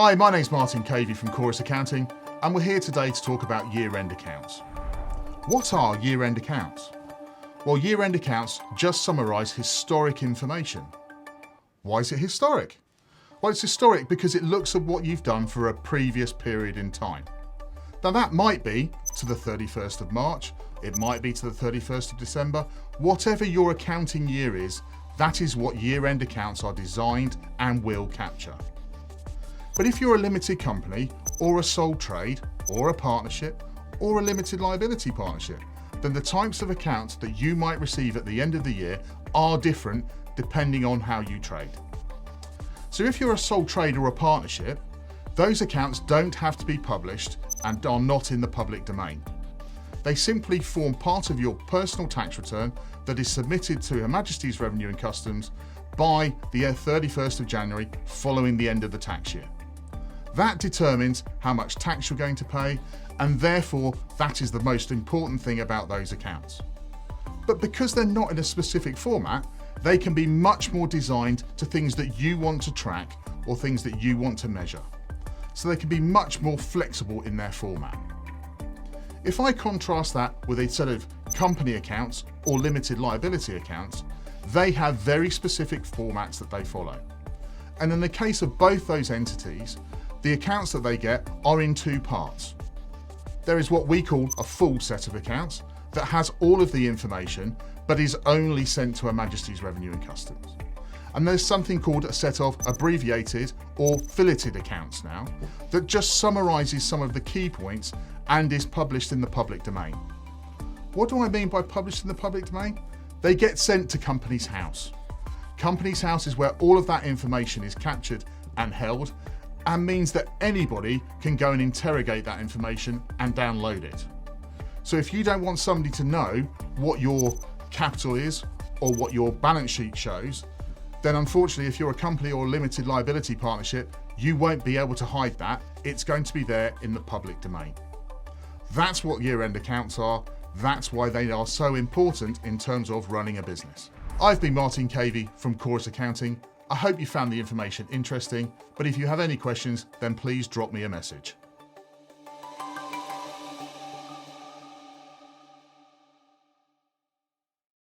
Hi, my name's Martin Cavey from Chorus Accounting, and we're here today to talk about year-end accounts. What are year-end accounts? Well, year-end accounts just summarise historic information. Why is it historic? Well, it's historic because it looks at what you've done for a previous period in time. Now that might be to the 31st of March, it might be to the 31st of December, whatever your accounting year is, that is what year-end accounts are designed and will capture. But if you're a limited company, or a sole trade, or a partnership, or a limited liability partnership, then the types of accounts that you might receive at the end of the year are different depending on how you trade. So if you're a sole trade or a partnership, those accounts don't have to be published and are not in the public domain. They simply form part of your personal tax return that is submitted to Her Majesty's Revenue and Customs by the 31st of January following the end of the tax year. That determines how much tax you're going to pay, and therefore that is the most important thing about those accounts. But because they're not in a specific format, they can be much more designed to things that you want to track or things that you want to measure. So they can be much more flexible in their format. If I contrast that with a set of company accounts or limited liability accounts, they have very specific formats that they follow. And in the case of both those entities, the accounts that they get are in two parts. There is what we call a full set of accounts that has all of the information but is only sent to Her Majesty's Revenue and Customs. And there's something called a set of abbreviated or filleted accounts now that just summarises some of the key points and is published in the public domain. What do I mean by published in the public domain? They get sent to Companies House. Companies House is where all of that information is captured and held, and means that anybody can go and interrogate that information and download it. So if you don't want somebody to know what your capital is or what your balance sheet shows, then unfortunately if you're a company or a limited liability partnership, you won't be able to hide that. It's going to be there in the public domain. That's what year-end accounts are. That's why they are so important in terms of running a business. I've been Martin Cavey from Chorus Accounting. I hope you found the information interesting, but if you have any questions, then please drop me a message.